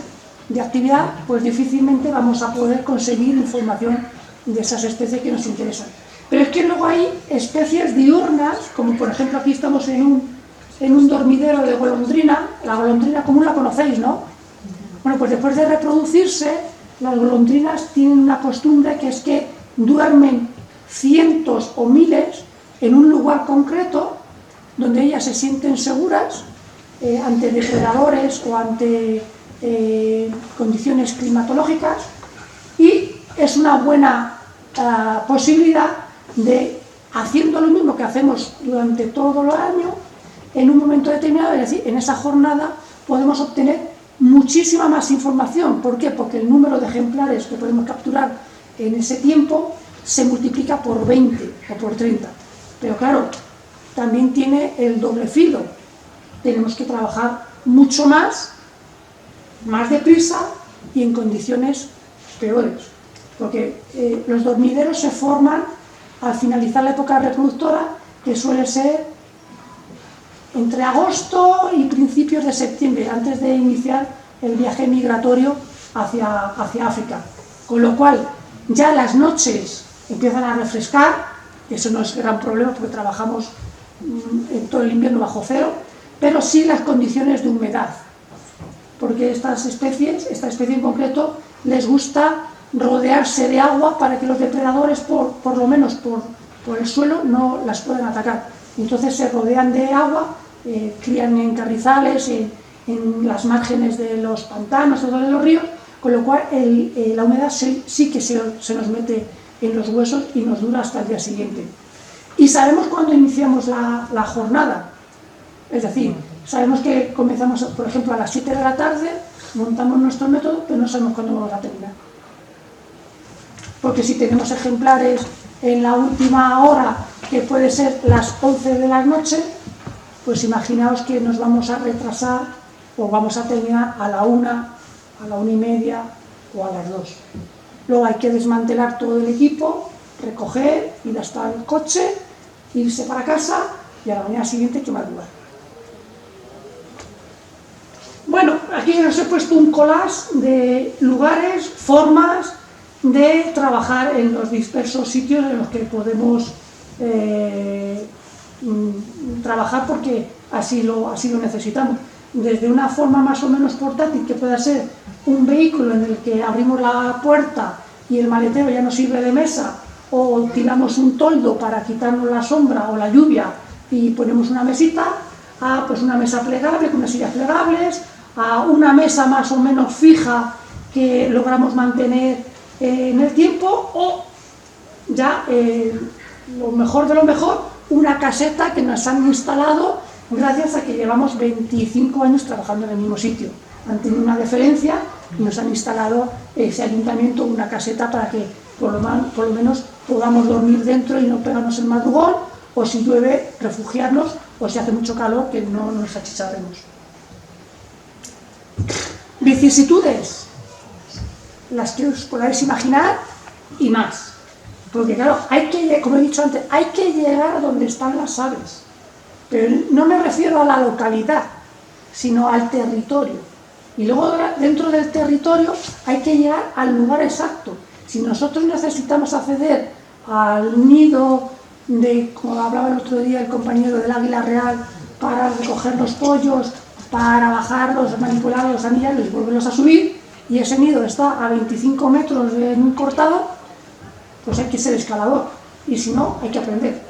de actividad, pues difícilmente vamos a poder conseguir información de esas especies que nos interesan. Pero es que luego hay especies diurnas, como por ejemplo aquí estamos en un dormidero de golondrina. La golondrina común la conocéis, ¿no? Bueno, pues después de reproducirse, las golondrinas tienen una costumbre que es que duermen cientos o miles en un lugar concreto donde ellas se sienten seguras ante depredadores o ante condiciones climatológicas, y es una buena posibilidad de, haciendo lo mismo que hacemos durante todo el año, en un momento determinado, es decir, en esa jornada podemos obtener muchísima más información. ¿Por qué? Porque el número de ejemplares que podemos capturar en ese tiempo se multiplica por 20 o por 30. Pero claro, también tiene el doble filo. Tenemos que trabajar mucho más deprisa y en condiciones peores. Porque los dormideros se forman al finalizar la época reproductora, que suele ser entre agosto y principios de septiembre, antes de iniciar el viaje migratorio hacia África. Con lo cual, ya las noches empiezan a refrescar, eso no es gran problema porque trabajamos en todo el invierno bajo cero, pero sí las condiciones de humedad, porque esta especie en concreto, les gusta rodearse de agua para que los depredadores, por lo menos por el suelo, no las puedan atacar. Entonces se rodean de agua, crían en carrizales, en las márgenes de los pantanos o de los ríos, con lo cual la humedad sí que se nos mete en los huesos y nos dura hasta el día siguiente. Y sabemos cuándo iniciamos la jornada, es decir, sabemos que comenzamos, por ejemplo, a las 7 de la tarde, montamos nuestro método, pero no sabemos cuándo vamos a terminar. Porque si tenemos ejemplares en la última hora, que puede ser las 11 de la noche, pues imaginaos que nos vamos a retrasar o vamos a terminar a la 1, a la 1:30 o a las 2. Luego hay que desmantelar todo el equipo, recoger, ir hasta el coche, irse para casa y a la mañana siguiente hay que madrugar. Bueno, aquí os he puesto un collage de lugares, formas de trabajar en los dispersos sitios en los que podemos trabajar, porque así lo necesitamos. Desde una forma más o menos portátil, que pueda ser un vehículo en el que abrimos la puerta y el maletero ya nos sirve de mesa, o tiramos un toldo para quitarnos la sombra o la lluvia y ponemos una mesita, a pues una mesa plegable con unas sillas plegables, a una mesa más o menos fija que logramos mantener en el tiempo, o ya lo mejor de lo mejor, una caseta que nos han instalado gracias a que llevamos 25 años trabajando en el mismo sitio. Han tenido una deferencia y nos han instalado ese ayuntamiento una caseta para que por lo menos podamos dormir dentro y no pegarnos el madrugón, o si llueve, refugiarnos, o si hace mucho calor, que no nos achicharremos. Vicisitudes, las que os podáis imaginar y más. Porque claro, como he dicho antes, hay que llegar a donde están las aves. Pero no me refiero a la localidad, sino al territorio. Y luego dentro del territorio hay que llegar al lugar exacto. Si nosotros necesitamos acceder al nido como hablaba el otro día el compañero del águila real, para recoger los pollos, para bajarlos, manipular los anillalos y volverlos a subir, y ese nido está a 25 metros en un cortado, pues hay que ser escalador, y si no, hay que aprender.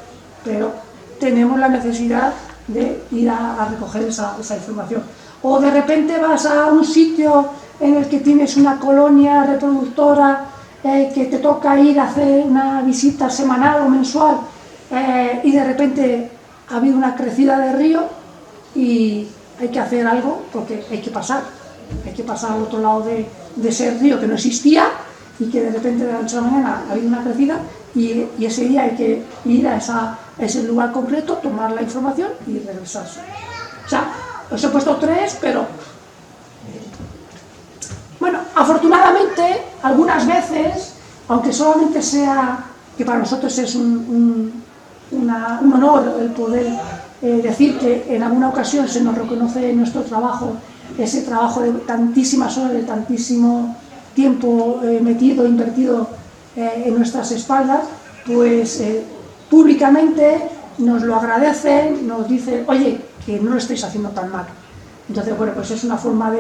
Pero tenemos la necesidad de ir a recoger esa información. O de repente vas a un sitio en el que tienes una colonia reproductora, que te toca ir a hacer una visita semanal o mensual, y de repente ha habido una crecida de río y hay que hacer algo porque hay que pasar al otro lado de ese río que no existía y que de repente de la noche a la mañana ha habido una crecida, y ese día hay que ir a ese lugar concreto, tomar la información y regresarse. O sea, os he puesto 3, pero bueno, afortunadamente algunas veces, aunque solamente sea, que para nosotros es un honor el poder decir que en alguna ocasión se nos reconoce nuestro trabajo, ese trabajo de tantísimas horas, de tantísimo tiempo invertido en nuestras espaldas, pues públicamente nos lo agradecen, nos dicen, oye, que no lo estáis haciendo tan mal. Entonces, bueno, pues es una forma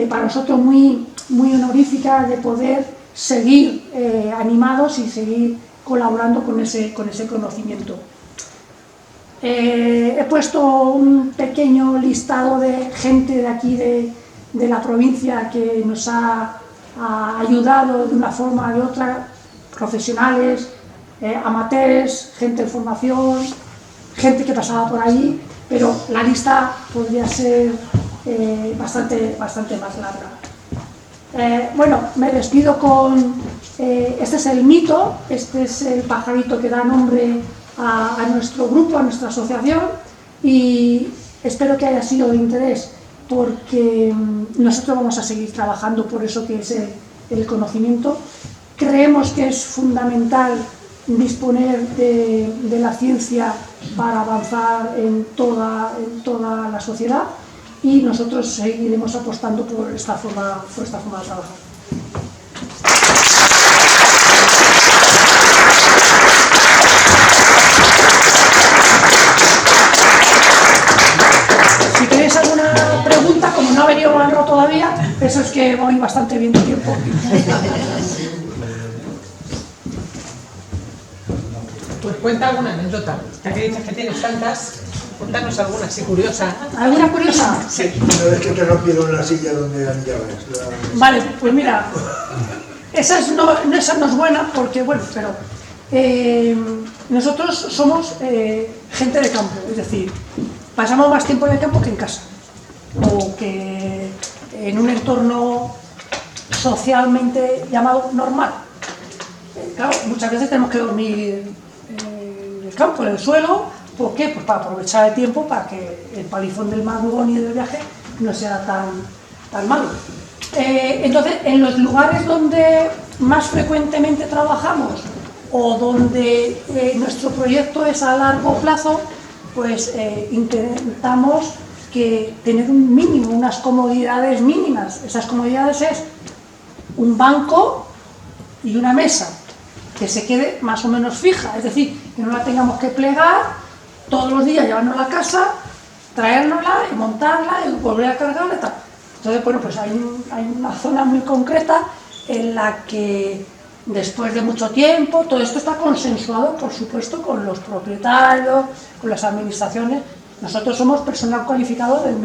para nosotros muy, muy honorífica de poder seguir animados y seguir colaborando con ese conocimiento. He puesto un pequeño listado de gente de aquí de la provincia que nos ha ayudado de una forma o de otra, profesionales, amateurs, gente de formación, gente que pasaba por allí, pero la lista podría ser bastante más larga. Bueno, me despido con... este es el mito, este es el pajarito que da nombre a nuestro grupo, a nuestra asociación, y espero que haya sido de interés, porque nosotros vamos a seguir trabajando por eso que es el conocimiento. Creemos que es fundamental disponer de la ciencia para avanzar en toda la sociedad, y nosotros seguiremos apostando por esta forma de trabajar. Si tenéis alguna pregunta, como no ha venido Manro todavía, eso es que voy bastante bien de tiempo. Pues cuenta alguna anécdota, ya que dices que tienes tantas, cuéntanos alguna así curiosa. ¿Alguna curiosa? Sí. Una vez que te rompieron la silla donde anillabas. Vale, pues mira, esa no es buena porque, bueno, pero nosotros somos gente de campo, es decir, pasamos más tiempo en el campo que en casa, o que en un entorno socialmente llamado normal. Claro, muchas veces tenemos que dormir en el campo, en el suelo. ¿Por qué? Pues para aprovechar el tiempo, para que el palizón del madrugón y del viaje no sea tan malo. Entonces, en los lugares donde más frecuentemente trabajamos o donde nuestro proyecto es a largo plazo, pues intentamos tener un mínimo, unas comodidades mínimas. Esas comodidades es un banco y una mesa que se quede más o menos fija, es decir, que no la tengamos que plegar todos los días, llevarnos a la casa, traérnosla y montarla y volver a cargarla y tal. Entonces, bueno, pues hay una zona muy concreta en la que después de mucho tiempo, todo esto está consensuado, por supuesto, con los propietarios, con las administraciones. Nosotros somos personal cualificado del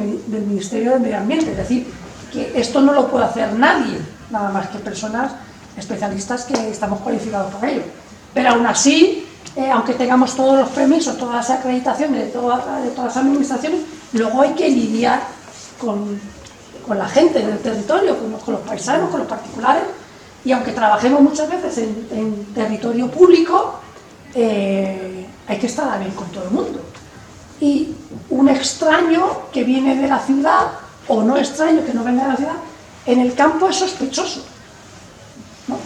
Ministerio de Medio Ambiente, es decir, que esto no lo puede hacer nadie, nada más que personas especialistas que estamos cualificados para ello. Pero aún así, aunque tengamos todos los permisos, todas las acreditaciones de todas las administraciones, luego hay que lidiar con la gente del territorio, con los paisanos, con los particulares, Y aunque trabajemos muchas veces en territorio público, hay que estar bien con todo el mundo. Y un extraño que viene de la ciudad, o no extraño que no venga de la ciudad, en el campo es sospechoso, ¿no?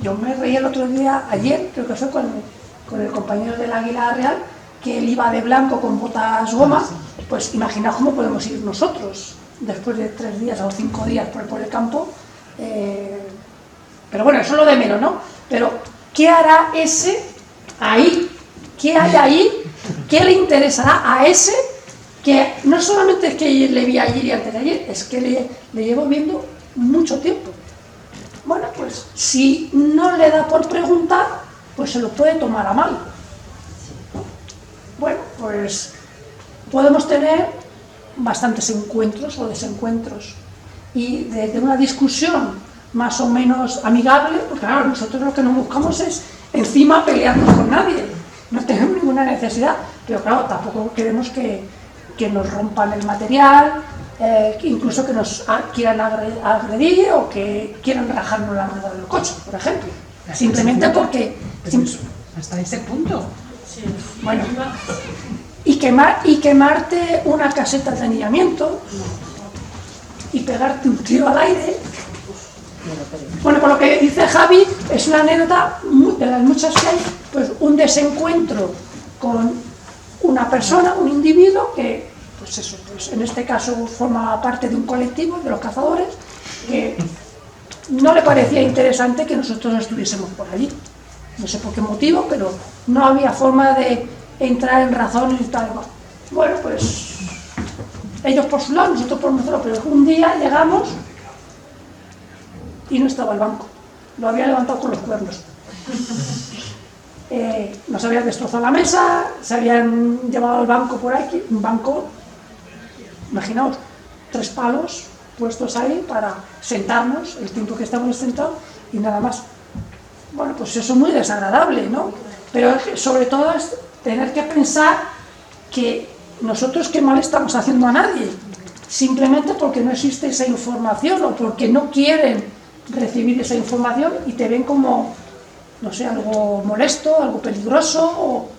Yo me reí el otro día, ayer, creo que fue con el compañero del Águila Real, que él iba de blanco con botas goma. Pues imaginaos cómo podemos ir nosotros después de 3 días o 5 días por el campo. Pero bueno, eso es lo de menos, ¿no? Pero ¿qué hará ese ahí? ¿Qué hay ahí? ¿Qué le interesará a ese que no solamente es que le vi ayer y antes de ayer, es que le llevo viendo mucho tiempo? Bueno, pues si no le da por preguntar, pues se lo puede tomar a mal. Bueno, pues podemos tener bastantes encuentros o desencuentros, y de una discusión más o menos amigable, porque claro, nosotros lo que no buscamos es encima pelearnos con nadie, no tenemos ninguna necesidad, pero claro, tampoco queremos que nos rompan el material, incluso que nos quieran agredir o que quieran rajarnos la rueda del coche, por ejemplo, simplemente porque... Hasta ese punto. Bueno, y quemarte una caseta de anillamiento y pegarte un tiro al aire. Bueno, por lo que dice Javi, es una anécdota de las muchas que hay, pues un desencuentro con una persona, un individuo que, pues eso, pues en este caso forma parte de un colectivo de los cazadores, que no le parecía interesante que nosotros estuviésemos por allí. No sé por qué motivo, pero no había forma de entrar en razones y tal. Bueno, pues ellos por su lado, nosotros por nuestro lado, pero un día llegamos y no estaba el banco, lo había levantado con los cuernos. Nos habían destrozado la mesa, se habían llevado el banco por aquí, un banco, imaginaos, 3 palos puestos ahí para sentarnos el tiempo que estamos sentados y nada más. Bueno, pues eso es muy desagradable, ¿no? Pero sobre todo es tener que pensar que nosotros qué mal estamos haciendo a nadie, simplemente porque no existe esa información o porque no quieren recibir esa información y te ven como, no sé, algo molesto, algo peligroso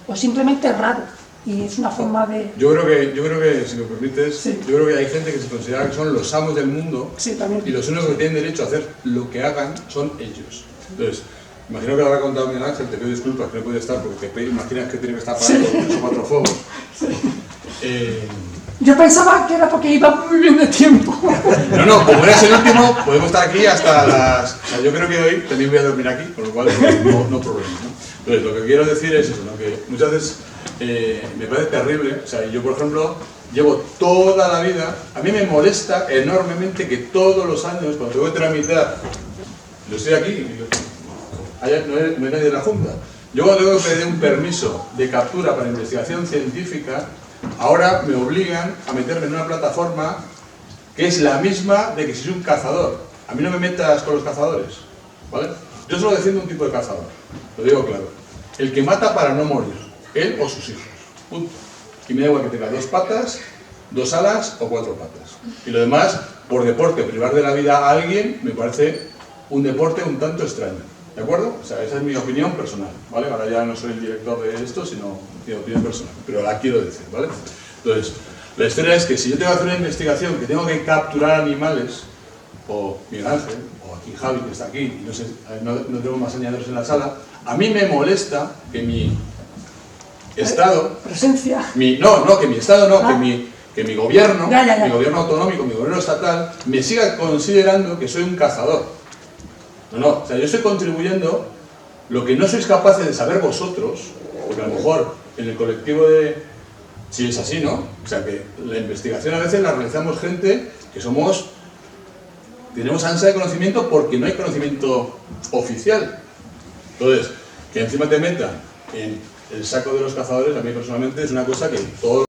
o simplemente raro. Y es una forma de... Yo creo que, si me permites, sí. Yo creo que hay gente que se considera que son los amos del mundo, sí, también. Y los únicos que tienen derecho a hacer lo que hagan son ellos. Entonces, imagino que lo habrá contado Miguel Ángel, te pido disculpas que no puede estar porque te imaginas que tiene que estar parando con 3 o 4 fuegos. Sí. Yo pensaba que era porque iba muy bien de tiempo. No, como eres el último, podemos estar aquí hasta las... O sea, yo creo que hoy también voy a dormir aquí, con lo cual no problema, ¿no? Entonces, lo que quiero decir es eso, ¿no? Que muchas veces me parece terrible. O sea, yo, por ejemplo, llevo toda la vida... A mí me molesta enormemente que todos los años, cuando tengo que tramitar... Yo estoy aquí, no hay nadie de la Junta. Yo cuando tengo que pedir un permiso de captura para investigación científica, ahora me obligan a meterme en una plataforma que es la misma de que si soy un cazador. A mí no me metas con los cazadores, ¿vale? Yo solo defiendo un tipo de cazador, lo digo claro. El que mata para no morir, él o sus hijos, punto. Y me da igual que tenga 2 patas, 2 alas o 4 patas. Y lo demás, por deporte, privar de la vida a alguien, me parece un deporte un tanto extraño, ¿de acuerdo? O sea, esa es mi opinión personal, ¿vale? Ahora ya no soy el director de esto, sino mi opinión personal, pero la quiero decir, ¿vale? Entonces, la historia es que si yo tengo que hacer una investigación, que tengo que capturar animales, o Miguel Ángel, o aquí Javi, que está aquí, y no sé, no tengo más añadidos en la sala, a mí me molesta que mi Estado... Presencia. que mi Estado no, que mi gobierno, Ya. mi gobierno autonómico, mi gobierno estatal, me siga considerando que soy un cazador. No, o sea, yo estoy contribuyendo lo que no sois capaces de saber vosotros, porque a lo mejor en el colectivo de... Si es así, ¿no? O sea, que la investigación a veces la realizamos gente que tenemos ansia de conocimiento porque no hay conocimiento oficial. Entonces, que encima te metan en el saco de los cazadores, a mí personalmente es una cosa que todos